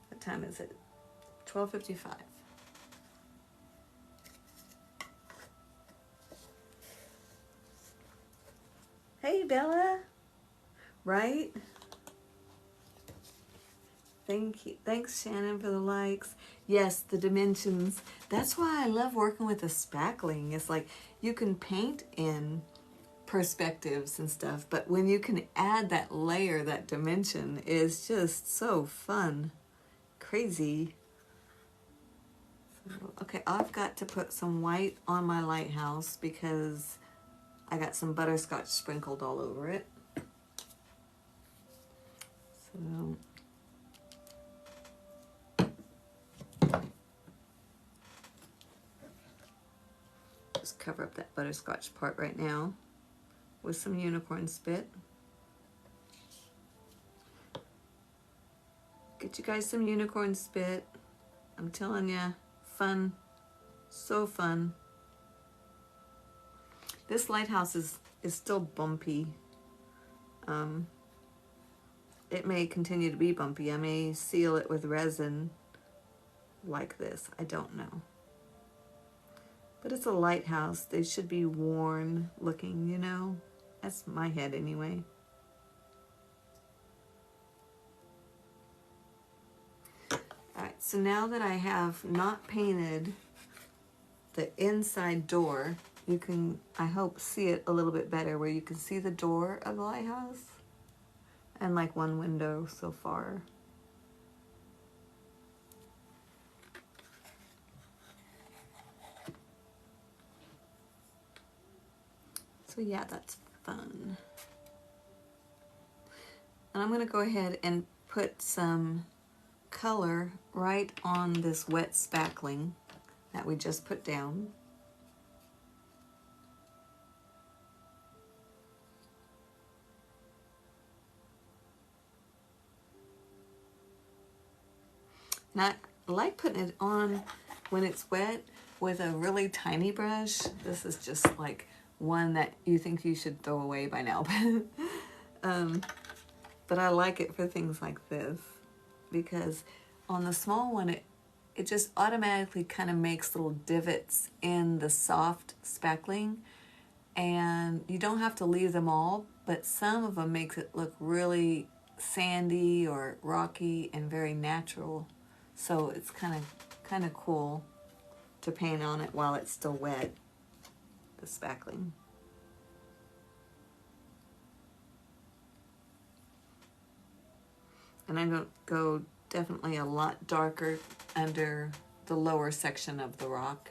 What time is it? 12:55. Hey Bella, right? Thank you. Thanks Shannon for the likes. Yes, the dimensions. That's why I love working with a spackling. It's like you can paint in perspectives and stuff, but when you can add that layer, that dimension is just so fun. Crazy. So, okay, I've got to put some white on my lighthouse because I got some butterscotch sprinkled all over it. So just cover up that butterscotch part right now with some unicorn spit. Get you guys some unicorn spit. I'm telling you, fun, so fun. This lighthouse is still bumpy. It may continue to be bumpy. I may seal it with resin like this. I don't know. But it's a lighthouse. They should be worn looking, you know? That's my head anyway. Alright, so now that I have not painted the inside door, you can, I hope, see it a little bit better where you can see the door of the lighthouse and like one window so far. So yeah, that's fun. And I'm going to go ahead and put some color right on this wet spackling that we just put down. And I like putting it on when it's wet with a really tiny brush. This is just like one that you think you should throw away by now. But I like it for things like this because on the small one, it just automatically kind of makes little divots in the soft spackling, and you don't have to leave them all, but some of them makes it look really sandy or rocky and very natural. So it's kind of cool to paint on it while it's still wet, the spackling. And I'm going to go definitely a lot darker under the lower section of the rock.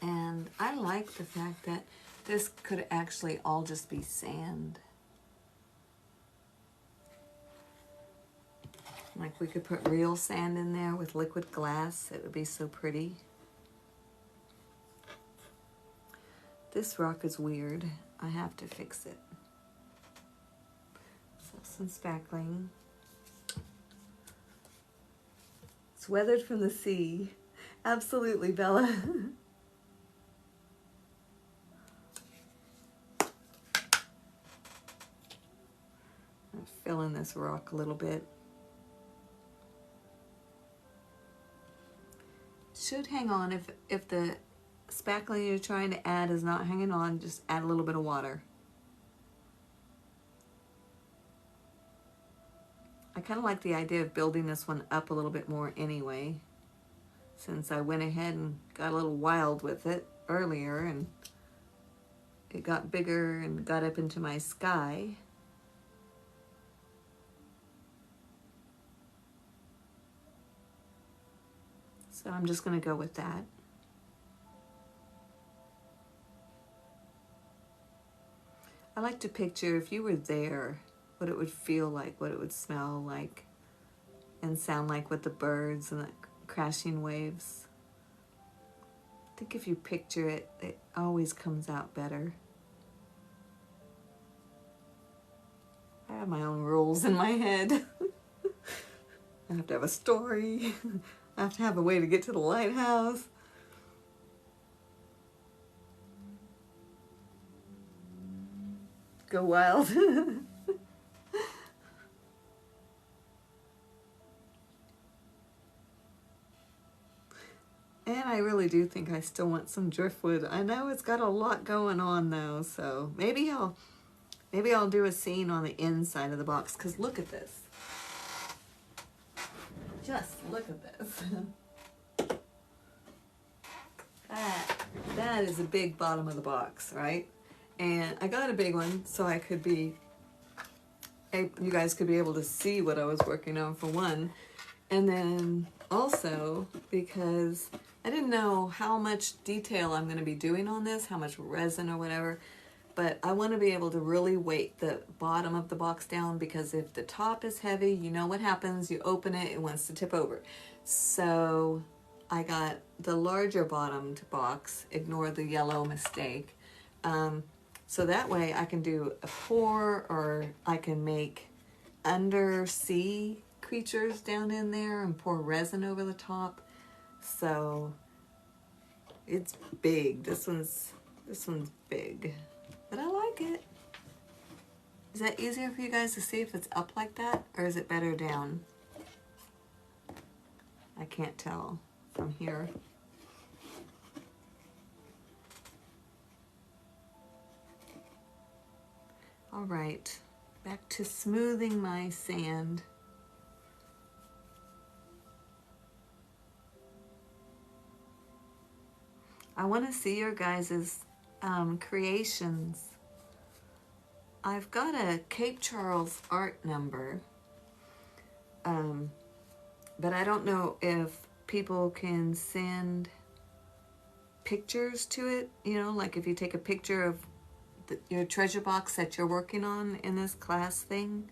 And I like the fact that this could actually all just be sand. Like we could put real sand in there with liquid glass. It would be so pretty. This rock is weird. I have to fix it. So some spackling. It's weathered from the sea. Absolutely, Bella. Fill in this rock a little bit. should hang on. If the spackling you're trying to add is not hanging on, just add a little bit of water. I kind of like the idea of building this one up a little bit more anyway, since I went ahead and got a little wild with it earlier and it got bigger and got up into my sky. So I'm just going to go with that. I like to picture if you were there, what it would feel like, what it would smell like, and sound like with the birds and the crashing waves. I think if you picture it, it always comes out better. I have my own rules in my head. I have to have a story. I have to have a way to get to the lighthouse. Go wild. And I really do think I still want some driftwood. I know it's got a lot going on though, so maybe I'll do a scene on the inside of the box, because look at this. Just look at this. That is a big bottom of the box, right? And I got a big one so I could be, you guys could be able to see what I was working on for one. And then also because I didn't know how much detail I'm going to be doing on this, how much resin or whatever, but I want to be able to really weight the bottom of the box down, because if the top is heavy, you know what happens, you open it, it wants to tip over. So I got the larger bottomed box, ignore the yellow mistake, so that way I can do a pour, or I can make undersea creatures down in there and pour resin over the top. So it's big. This one's big, but I like it. Is that easier for you guys to see if it's up like that, or is it better down? I can't tell from here. All right, back to smoothing my sand. I want to see your guys' creations. I've got a Cape Charles art number, but I don't know if people can send pictures to it, you know, like if you take a picture of your treasure box that you're working on in this class thing,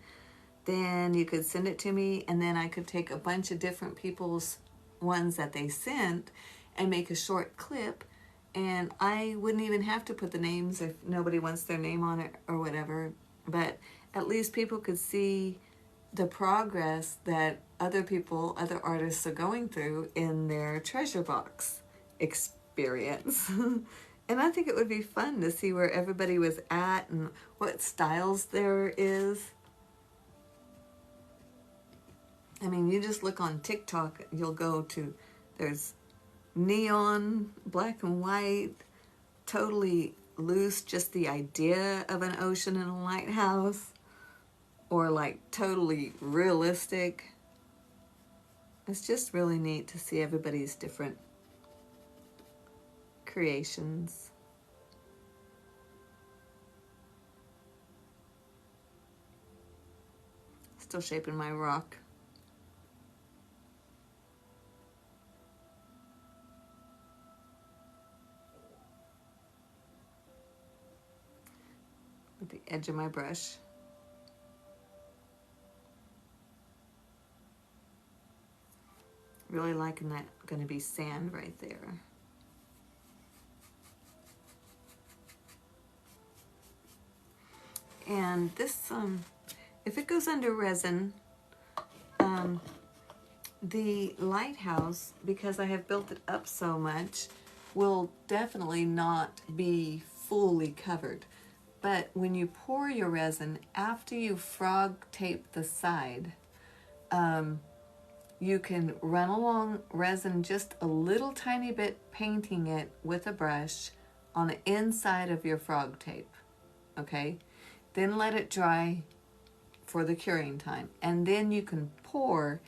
then you could send it to me, and then I could take a bunch of different people's ones that they sent and make a short clip, and I wouldn't even have to put the names if nobody wants their name on it or whatever, but at least people could see the progress that other people, other artists are going through in their treasure box experience. And I think it would be fun to see where everybody was at and what styles there is. I mean, you just look on TikTok, you'll go to, there's neon, black and white, totally loose, just the idea of an ocean and a lighthouse, or like totally realistic. It's just really neat to see everybody's different creations. Still shaping my rock. With the edge of my brush. Really liking that, going to be sand right there. And this, if it goes under resin, the lighthouse, because I have built it up so much, will definitely not be fully covered. But when you pour your resin, after you frog tape the side, you can run along resin just a little tiny bit, painting it with a brush on the inside of your frog tape, okay? Then let it dry for the curing time. And then you can pour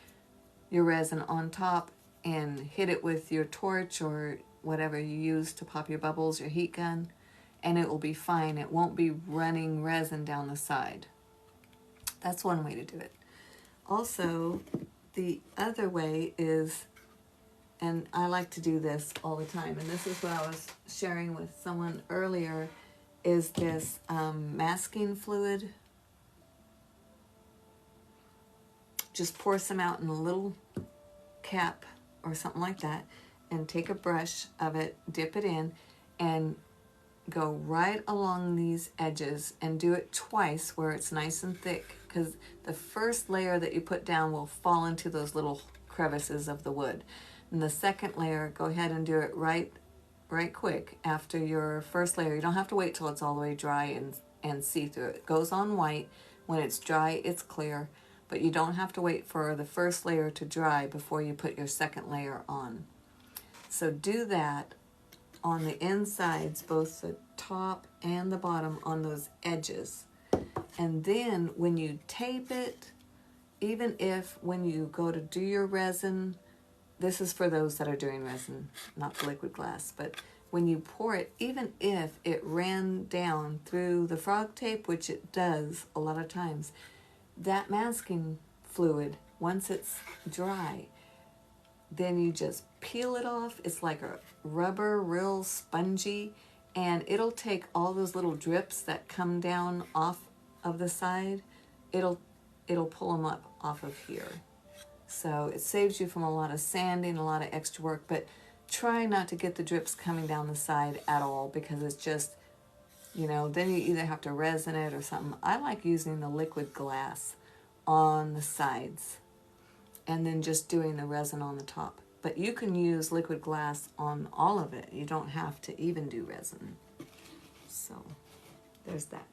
your resin on top and hit it with your torch or whatever you use to pop your bubbles, your heat gun, and it will be fine. It won't be running resin down the side. That's one way to do it. Also, the other way is, and I like to do this all the time, and this is what I was sharing with someone earlier, is this masking fluid. Just pour some out in a little cap or something like that, and take a brush of it, dip it in, and go right along these edges and do it twice where it's nice and thick, because the first layer that you put down will fall into those little crevices of the wood. And the second layer, go ahead and do it right quick after your first layer. You don't have to wait till it's all the way dry and see through. It goes on white. When it's dry, it's clear, but you don't have to wait for the first layer to dry before you put your second layer on. So do that on the insides, both the top and the bottom, on those edges. And then when you tape it, even if when you go to do your resin, this is for those that are doing resin, not the liquid glass, but when you pour it, even if it ran down through the frog tape, which it does a lot of times, that masking fluid, once it's dry, then you just peel it off. It's like a rubber, real spongy, and it'll take all those little drips that come down off of the side, it'll pull them up off of here. So it saves you from a lot of sanding, a lot of extra work, but try not to get the drips coming down the side at all, because it's just, you know, then you either have to resin it or something. I like using the liquid glass on the sides and then just doing the resin on the top. But you can use liquid glass on all of it. You don't have to even do resin. So there's that.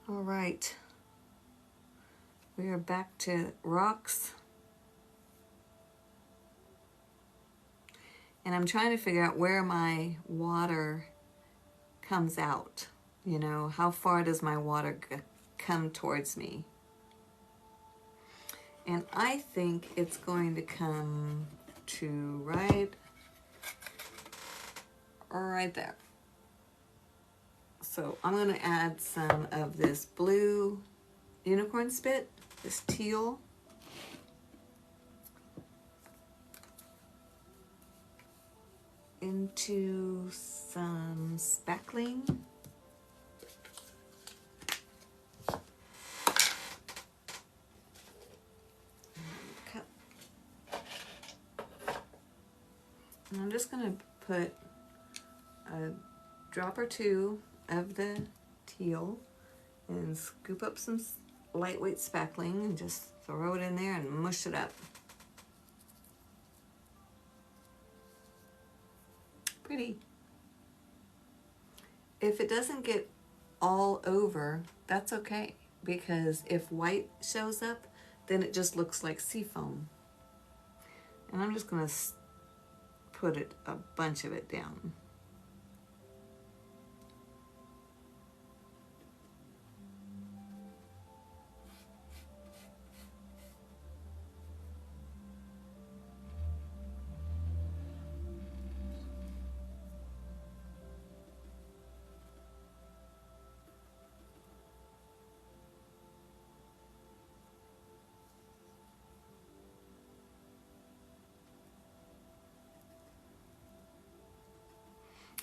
All right, we are back to rocks. And I'm trying to figure out where my water comes out. You know, how far does my water come towards me? And I think it's going to come to right there. So I'm going to add some of this blue unicorn spit, this teal. Into some spackling. And I'm just going to put a drop or two of the teal and scoop up some lightweight spackling and just throw it in there and mush it up. Pretty. If it doesn't get all over, that's okay, because if white shows up, then it just looks like sea foam. And I'm just going to put a bunch of it down.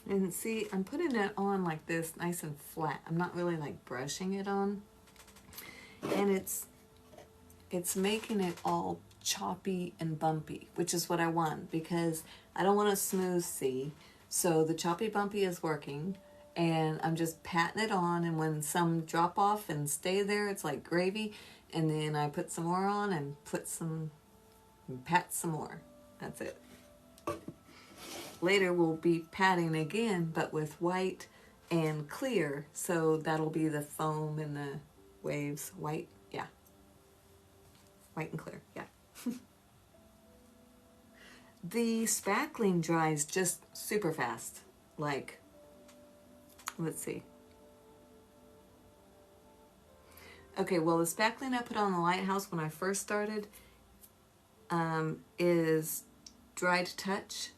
And see, I'm putting it on like this, nice and flat. I'm not really like brushing it on. And it's making it all choppy and bumpy, which is what I want, because I don't want a smooth sea. So the choppy bumpy is working, and I'm just patting it on, and when some drop off and stay there, it's like gravy. And then I put some more on and pat some more. That's it. Later we'll be patting again, but with white and clear, so that'll be the foam and waves. White, yeah. White and clear, yeah. The spackling dries just super fast. Like, let's see. Okay, well, the spackling I put on the lighthouse when I first started is dry to touch,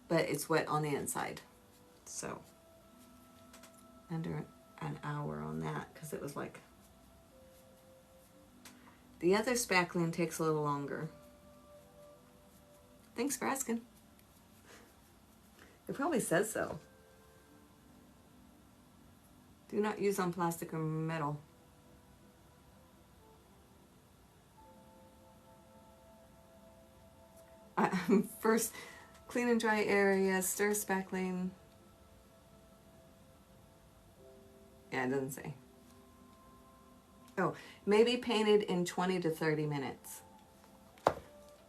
but it's wet on the inside. So, under an hour on that, because it was like... The other spackling takes a little longer. Thanks for asking. It probably says so. Do not use on plastic or metal. First, clean and dry areas, stir spackling. Yeah, it doesn't say. Oh, maybe painted in 20 to 30 minutes.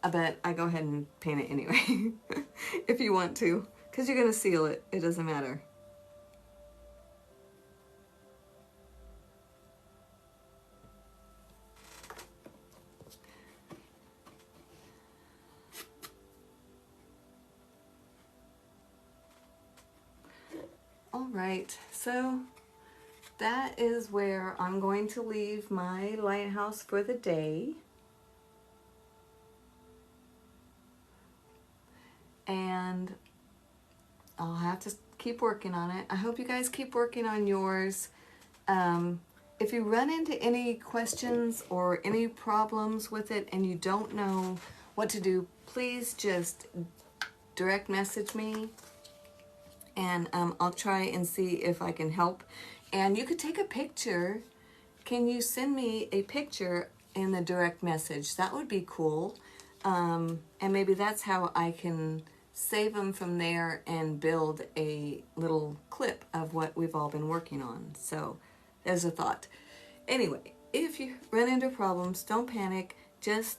But I go ahead and paint it anyway, if you want to, because you're going to seal it. It doesn't matter. All right, so that is where I'm going to leave my lighthouse for the day. And I'll have to keep working on it. I hope you guys keep working on yours. If you run into any questions or any problems with it and you don't know what to do, please just direct message me, and I'll try and see if I can help. And you could take a picture. Can you send me a picture in the direct message? That would be cool. And maybe that's how I can save them from there and build a little clip of what we've all been working on. So there's a thought. Anyway, if you run into problems, don't panic. Just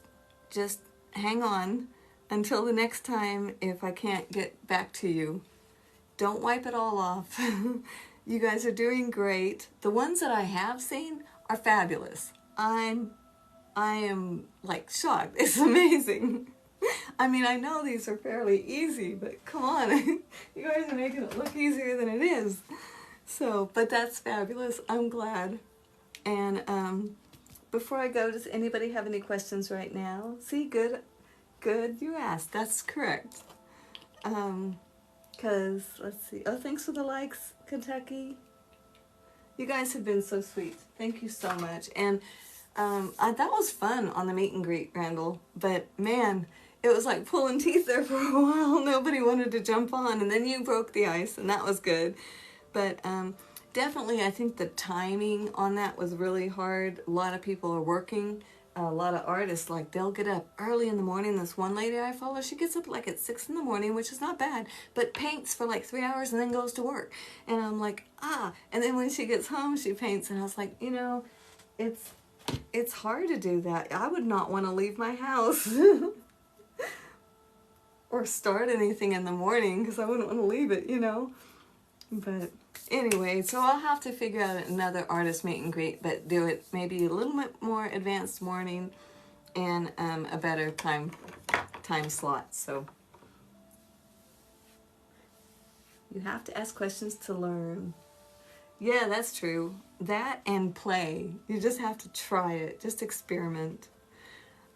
hang on until the next time if I can't get back to you. Don't wipe it all off. You guys are doing great. The ones that I have seen are fabulous. I am like shocked. It's amazing. I mean, I know these are fairly easy, but come on. You guys are making it look easier than it is. So, but that's fabulous. I'm glad. And before I go, does anybody have any questions right now? See, good, you asked. That's correct. Because, let's see. Oh, thanks for the likes, Kentucky. You guys have been so sweet. Thank you so much. And that was fun on the meet and greet, Randall. But, man, it was like pulling teeth there for a while. Nobody wanted to jump on. And then you broke the ice, and that was good. But definitely, I think the timing on that was really hard. A lot of people are working. A lot of artists, like, they'll get up early in the morning. This one lady I follow, she gets up like at 6 in the morning, which is not bad, but paints for like 3 hours and then goes to work. And I'm like, ah. And then when she gets home, she paints. And I was like, you know, it's hard to do that. I would not want to leave my house or start anything in the morning because I wouldn't want to leave it, you know. But anyway, so I'll have to figure out another artist meet and greet, but do it maybe a little bit more advanced morning and a better time slot. So you have to ask questions to learn. Yeah, that's true. That and play. You just have to try it. Just experiment.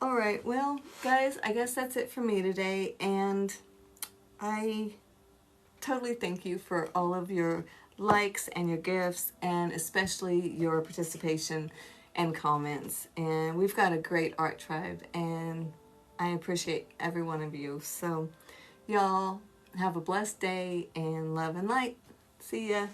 All right, well, guys, I guess that's it for me today, and I totally thank you for all of your likes and your gifts, and especially your participation and comments. And we've got a great art tribe, and I appreciate every one of you. So y'all have a blessed day, and love and light. See ya.